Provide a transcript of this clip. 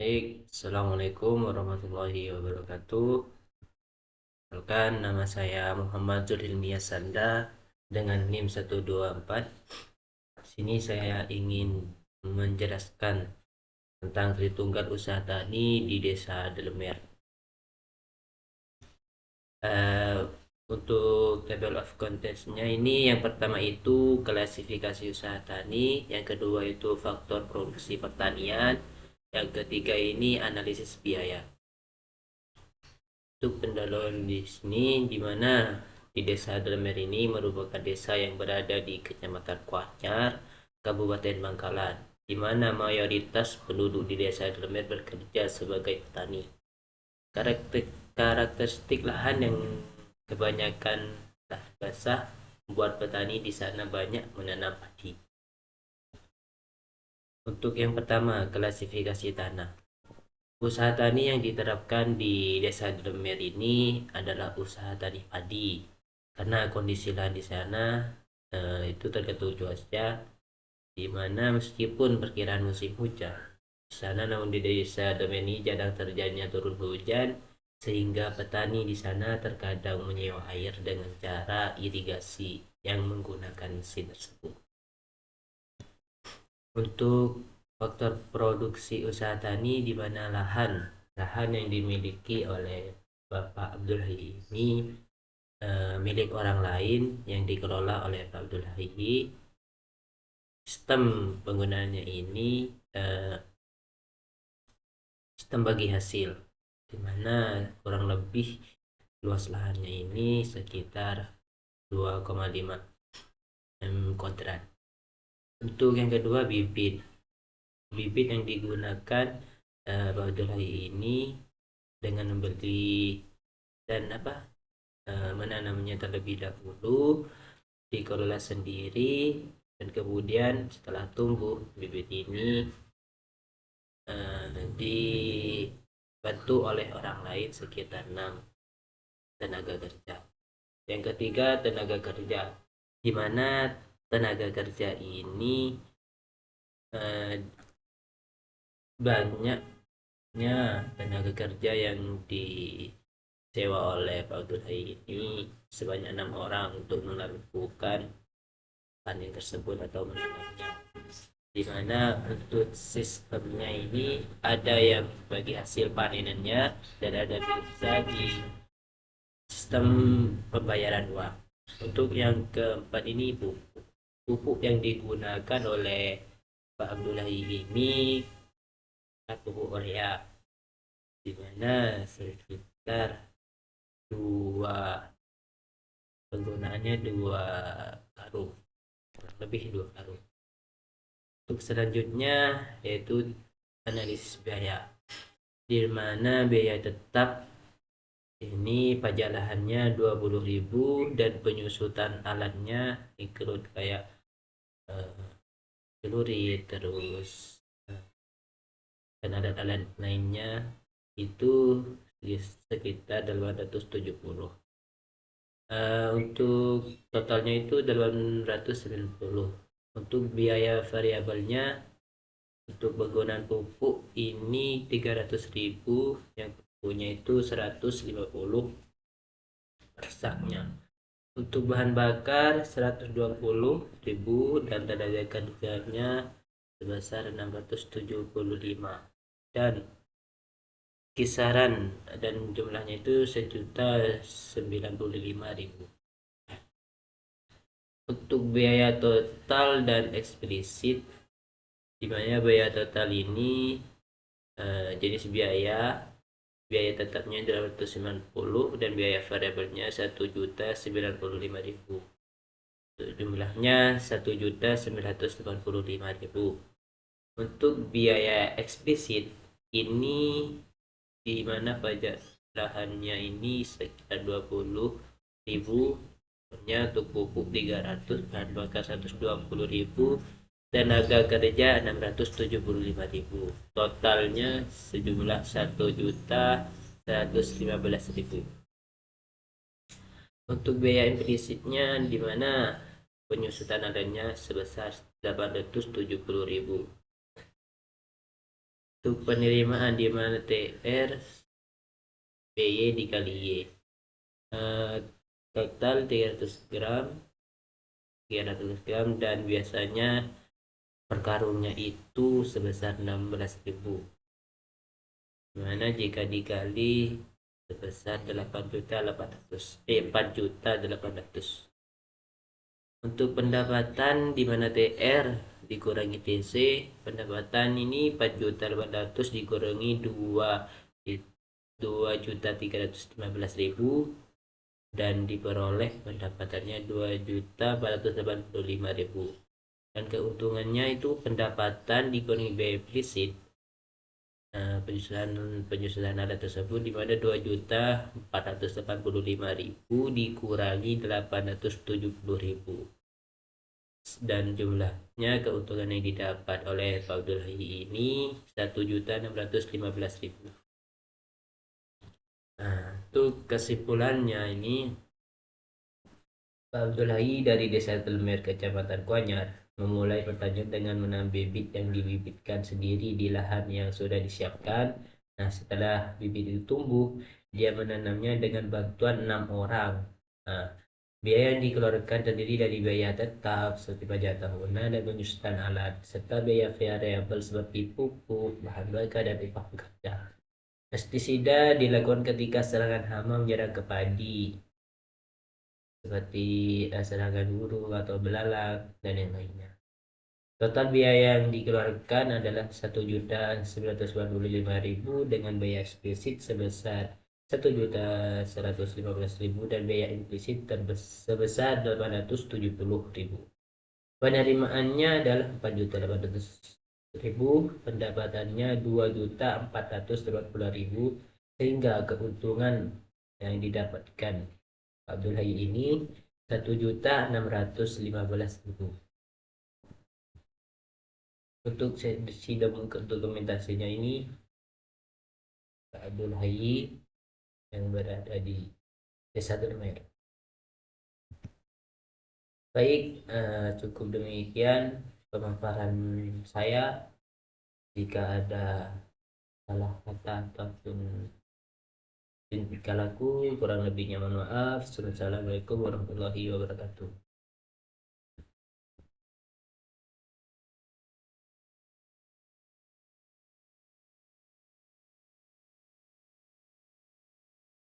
Assalamualaikum warahmatullahi wabarakatuh. Perkenalkan, nama saya Muhammad Zulhilmi Sanda dengan NIM 124. Sini saya ingin menjelaskan tentang Tritunggal Usaha Tani di Desa Delemer. Eh, untuk table of contents-nya ini yang pertama itu klasifikasi usaha tani, yang kedua itu faktor produksi pertanian, yang ketiga ini analisis biaya. Untuk pendahuluan di sini, di mana di Desa Dalemer ini merupakan desa yang berada di Kecamatan Kuanyar, Kabupaten Bangkalan, di mana mayoritas penduduk di Desa Dalemer bekerja sebagai petani. Karakteristik lahan yang kebanyakan basah membuat petani di sana banyak menanam padi. Untuk yang pertama, klasifikasi tanah. Usaha tani yang diterapkan di Desa Dremer ini adalah usaha tani padi. Karena kondisi lahan di sana itu tergantung cuaca, di mana meskipun perkiraan musim hujan di sana, namun di Desa Dremer ini jarang terjadinya turun hujan, sehingga petani di sana terkadang menyewa air dengan cara irigasi yang menggunakan mesin tersebut. Untuk faktor produksi usaha tani, di mana lahan yang dimiliki oleh Bapak Abdul Hayy ini milik orang lain yang dikelola oleh Pak Abdul Hayy. Sistem penggunaannya ini sistem bagi hasil, di mana kurang lebih luas lahannya ini sekitar 2,5 kuadrat. Untuk yang kedua, bibit. Bibit yang digunakan Pak Abdul Hayy ini dengan membeli dan menanamnya terlebih dahulu, dikelola sendiri, dan kemudian setelah tumbuh bibit ini dibantu oleh orang lain sekitar 6 tenaga kerja. Yang ketiga, tenaga kerja, di mana tenaga kerja ini banyaknya tenaga kerja yang disewa oleh Pak Abdul Hayy ini sebanyak 6 orang untuk melakukan panen tersebut atau menanamnya, di mana untuk sistemnya ini ada yang bagi hasil panenannya dan ada bisa di sistem pembayaran uang. Untuk yang keempat ini, pupuk yang digunakan oleh Pak Abdul Hayy ini pupuk urea, di mana sekitar dua penggunaannya 2 karung, kurang lebih 2 karung. Untuk selanjutnya yaitu analisis biaya, di mana biaya tetap ini pajak lahannya 20.000 dan penyusutan alatnya include kayak celurit, terus dan alat-alat lainnya itu sekitar 870. Untuk totalnya itu 890. Untuk biaya variabelnya, untuk penggunaan pupuk ini 300.000, yang pupuknya itu 150 per saknya. Untuk bahan bakar 120.000 dan tenaga kerjanya sebesar 675, dan kisaran dan jumlahnya itu 1.095.000. Untuk biaya total dan eksplisit, di mana biaya total ini jenis biaya tetapnya 290 dan biaya variabelnya 1.095.000. Jumlahnya 1.985.000. Untuk biaya eksplisit ini, di mana pajak lahannya ini sekitar 20.000, untuk pupuk 300, bahan bakar 120.000, tenaga kerja 675.000. Totalnya sejumlah 1.115.000. Untuk biaya implisitnya, di mana penyusutan adanya sebesar 870.000. Untuk penerimaan di mana TR PY dikali Y. Total 300 gram dan biasanya per karungnya itu sebesar 16.000. Dimana jika dikali sebesar 4.800.000. Untuk pendapatan di mana TR dikurangi TC, pendapatan ini 4.800.000 dikurangi 2.315.000 dan diperoleh pendapatannya 2.485.000. Dan keuntungannya itu pendapatan dikurangi biaya implisit, penyusunan alat tersebut di mana 2.485.000 dikurangi 870.000 dan jumlahnya keuntungan yang didapat oleh Pak Abdul Hayy ini 1.615.000. Nah, untuk kesimpulannya ini, Pak Abdul Hayy dari Desa Telmer, Kecamatan Kuanyar, memulai pertanian dengan menanam bibit yang dibibitkan sendiri di lahan yang sudah disiapkan. Nah, setelah bibit itu tumbuh, dia menanamnya dengan bantuan 6 orang. Nah, biaya yang dikeluarkan terdiri dari biaya tetap seperti pajak tahunan dan penyusutan alat, serta biaya variabel seperti pupuk, bahan bakar, dan upah pekerja. Pestisida dilakukan ketika serangan hama menyerang ke padi, seperti serangan burung atau belalang dan yang lainnya. Total biaya yang dikeluarkan adalah 1.995.000 dengan biaya eksplisit sebesar 1.115.000 dan biaya implisit sebesar 870.000. Penerimaannya adalah 4.800.000, pendapatannya 2.480.000, sehingga keuntungan yang didapatkan Abdul Hayy ini 1.615.000. Untuk sidang dokumentasinya ini Pak Abdul Hayy yang berada di Desa Telmer. Baik, cukup demikian pemaparan saya. Jika ada salah kata ataupun tingkah laku kurang lebihnya mohon maaf. Assalamualaikum warahmatullahi wabarakatuh.